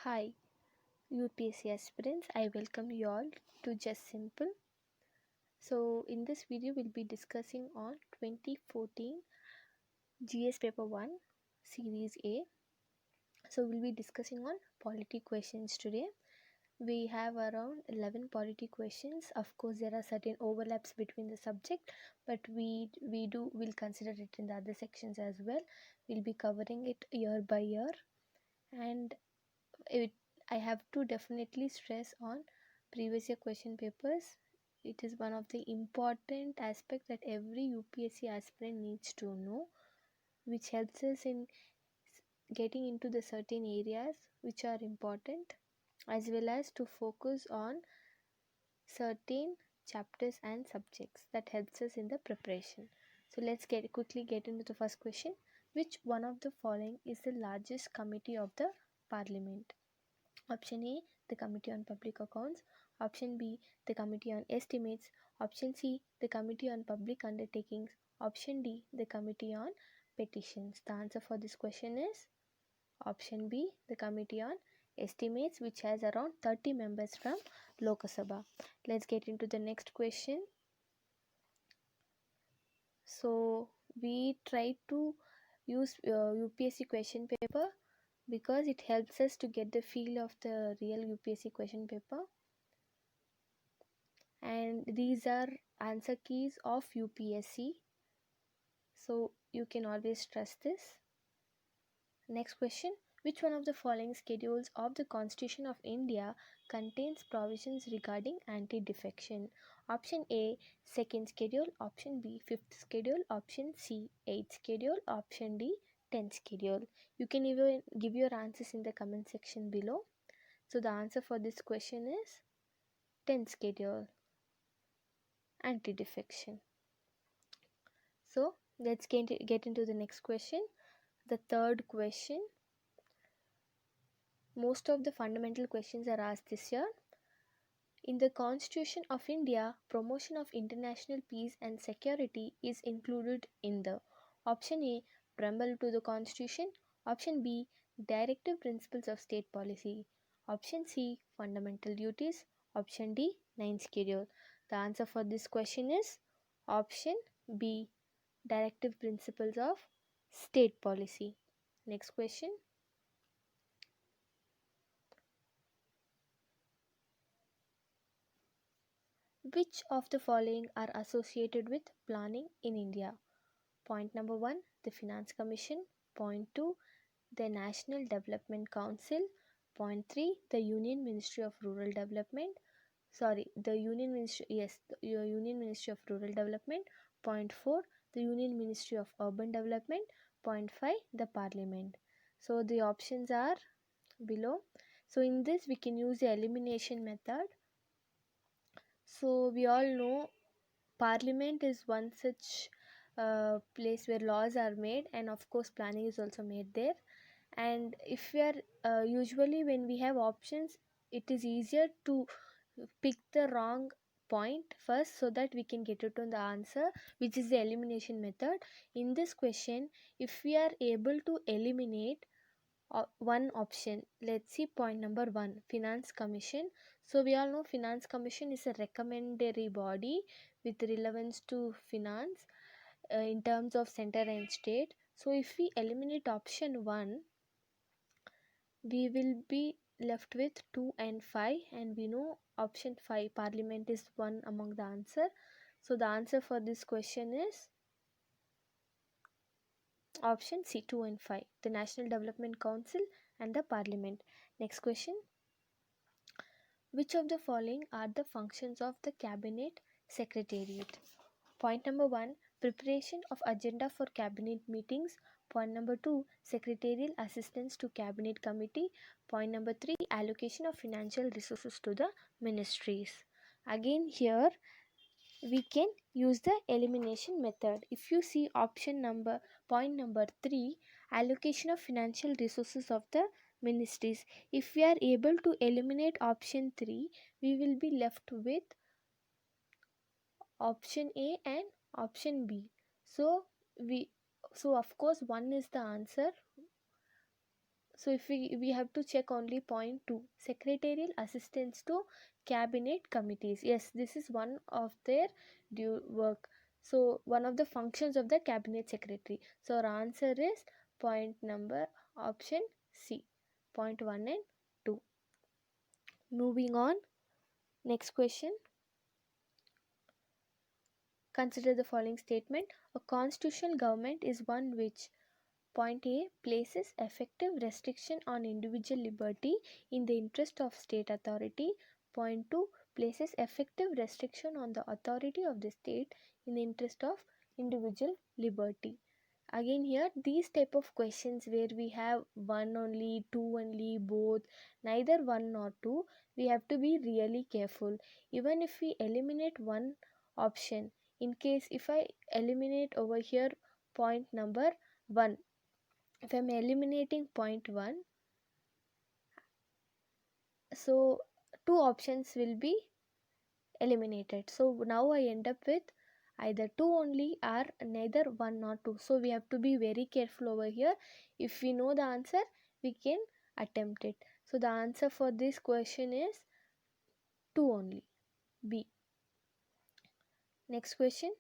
Hi, UPSC aspirants. I welcome you all to Just Simple. So, in this video, we'll be discussing on 2014 GS Paper 1 Series A. So, we'll be discussing on polity questions today. We have around 11 polity questions. Of course, there are certain overlaps between the subject, but we'll consider it in the other sections as well. We'll be covering it year by year, and it I have to definitely stress on previous year question papers. It is one of the important aspects that every UPSC aspirant needs to know, which helps us in getting into the certain areas which are important, as well as to focus on certain chapters and subjects that helps us in the preparation. So let's quickly get into the first question. Which one of the following is the largest committee of the Parliament? Option A, the Committee on Public Accounts. Option B, the Committee on Estimates. Option C, the Committee on Public Undertakings. Option D, the Committee on Petitions. The answer for this question is option B, the Committee on Estimates, which has around 30 members from Lok Sabha. Let's get into the next question. So, we try to use UPSC question paper because it helps us to get the feel of the real UPSC question paper, and these are answer keys of UPSC, so you can always trust this. Next question. Which one of the following schedules of the Constitution of India contains provisions regarding anti-defection? Option A, second schedule. Option B, fifth schedule. Option C, eighth schedule. Option D, 10th schedule. You can even give your answers in the comment section below. So the answer for this question is 10th schedule, anti-defection. So let's get into the next question. The third question. Most of the fundamental questions are asked this year. In the Constitution of India, promotion of international peace and security is included in the option A, preamble to the Constitution. Option B, directive principles of state policy. Option C, fundamental duties. Option D, ninth schedule. The answer for this question is option B, directive principles of state policy. Next question. Which of the following are associated with planning in India? Point number 1, the Finance Commission. Point 2, the National Development Council. Point 3, the Union Ministry of Rural Development. The Union Ministry of Rural Development. Point 4, the Union Ministry of Urban Development. Point 5, the Parliament. So the options are below. So in this we can use the elimination method. So we all know Parliament is one such place where laws are made, and of course planning is also made there. And if we are usually when we have options, it is easier to pick the wrong point first so that we can get it on the answer, which is the elimination method. In this question, if we are able to eliminate one option, let's see point number 1, Finance Commission. So we all know Finance Commission is a recommendatory body with relevance to finance in terms of center and state. So if we eliminate option 1, we will be left with 2 and 5, and we know option 5, Parliament, is one among the answer. So the answer for this question is option C, 2 and 5, the National Development Council and the Parliament. Next question. Which of the following are the functions of the Cabinet Secretariat? Point number 1, preparation of agenda for cabinet meetings. Point number 2, secretarial assistance to cabinet committee. Point number 3, allocation of financial resources to the ministries. Again here we can use the elimination method. If you see point number 3, allocation of financial resources of the ministries, if we are able to eliminate option 3, we will be left with option A and option B. So of course 1 is the answer. So if we have to check only point 2, secretarial assistance to cabinet committees. Yes, this is one of their due work. So one of the functions of the cabinet secretary. So our answer is point number option C, point 1 and 2. Moving on, next question. Consider the following statement. A constitutional government is one which, point A, places effective restriction on individual liberty in the interest of state authority. Point 2, places effective restriction on the authority of the state in the interest of individual liberty. Again here, these type of questions where we have one only, two only, both, neither one nor two, we have to be really careful. Even if we eliminate one option, in case if I eliminate over here point number 1, if I'm eliminating point 1, so two options will be eliminated. So now I end up with either 2 only or neither 1 nor 2. So we have to be very careful over here. If we know the answer, we can attempt it. So the answer for this question is 2 only, B. Next question.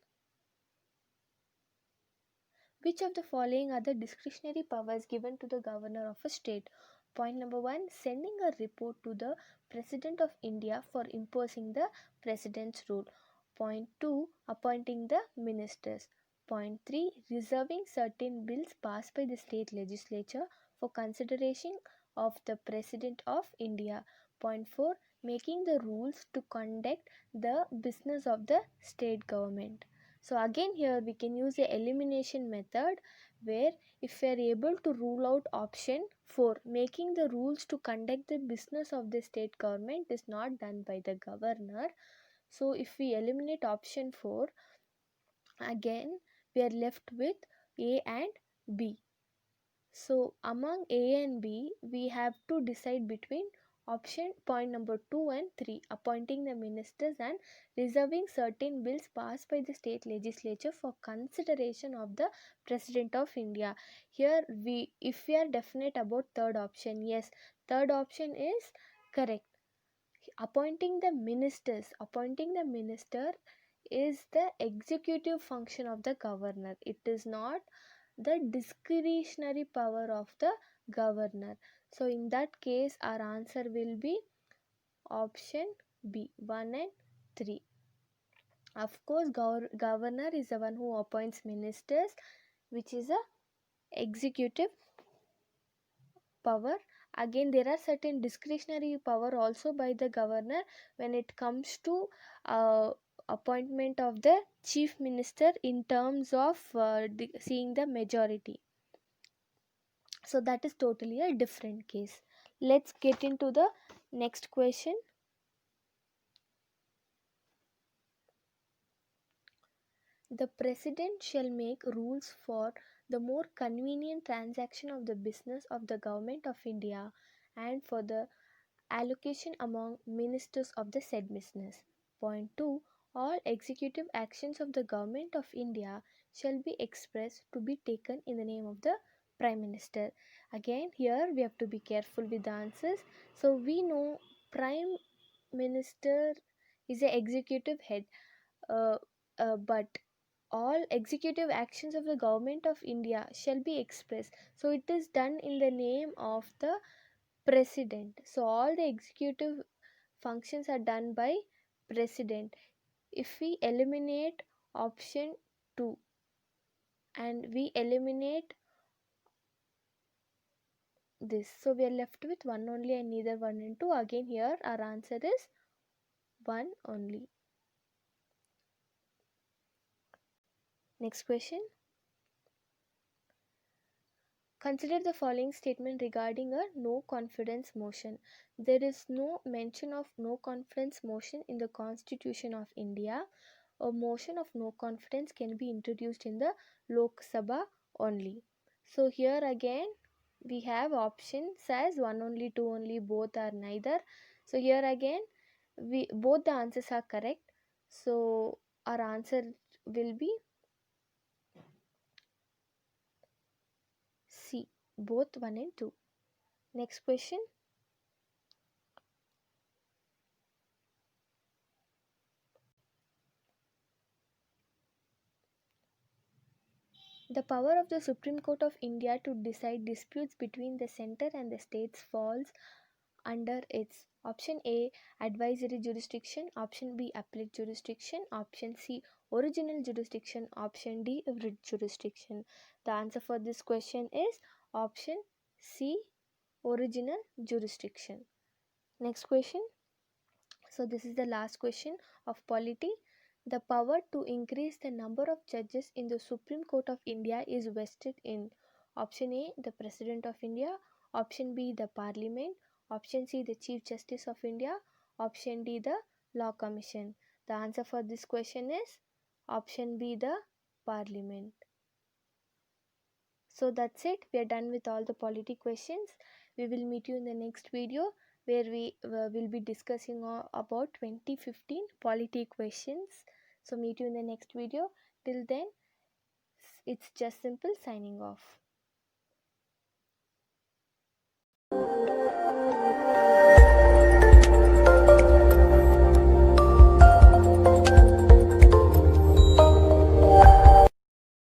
Which of the following are the discretionary powers given to the governor of a state? Point number 1, sending a report to the President of India for imposing the President's rule. Point 2, appointing the ministers. Point 3, reserving certain bills passed by the state legislature for consideration of the President of India. Point 4, making the rules to conduct the business of the state government. So again here we can use the elimination method, where if we are able to rule out option 4, making the rules to conduct the business of the state government is not done by the governor. So if we eliminate option 4, again we are left with A and B. So among A and B, we have to decide between option point number 2 and 3, appointing the ministers and reserving certain bills passed by the state legislature for consideration of the President of India. Here if we are definite about third option, yes, third option is correct. Appointing the minister is the executive function of the governor. It is not the discretionary power of the governor. So in that case our answer will be option B, 1 and 3. Of course governor is the one who appoints ministers, which is a executive power. Again there are certain discretionary power also by the governor when it comes to appointment of the chief minister in terms of seeing the majority. So that is totally a different case. Let's get into the next question. The president shall make rules for the more convenient transaction of the business of the government of India and for the allocation among ministers of the said business. Point 2. All executive actions of the government of India shall be expressed to be taken in the name of the Prime Minister. Again here we have to be careful with the answers. So we know Prime Minister is the executive head, uh, but all executive actions of the government of India shall be expressed. So it is done in the name of the president. So all the executive functions are done by president. If we eliminate option 2 and we eliminate this, so we are left with 1 only and neither 1 and 2. Again here our answer is 1 only. Next question. Consider the following statement regarding a no confidence motion. There is no mention of no confidence motion in the Constitution of India. A motion of no confidence can be introduced in the Lok Sabha only. So here again we have options as 1 only, 2 only, both are neither. So here again both the answers are correct. So our answer will be C, both 1 and 2. Next question. The power of the Supreme Court of India to decide disputes between the centre and the states falls under its option A advisory jurisdiction, option B appellate jurisdiction, option C original jurisdiction, option D writ jurisdiction. The answer for this question is option C original jurisdiction. Next question. So this is the last question of polity. The power to increase the number of judges in the Supreme Court of India is vested in option A the President of India, option B the Parliament, option C the Chief Justice of India, option D the Law Commission. The answer for this question is option B the Parliament. So that's it. We are done with all the polity questions. We will meet you in the next video where we will be discussing about 2015 polity questions. So meet you in the next video. Till then, it's just simple signing off.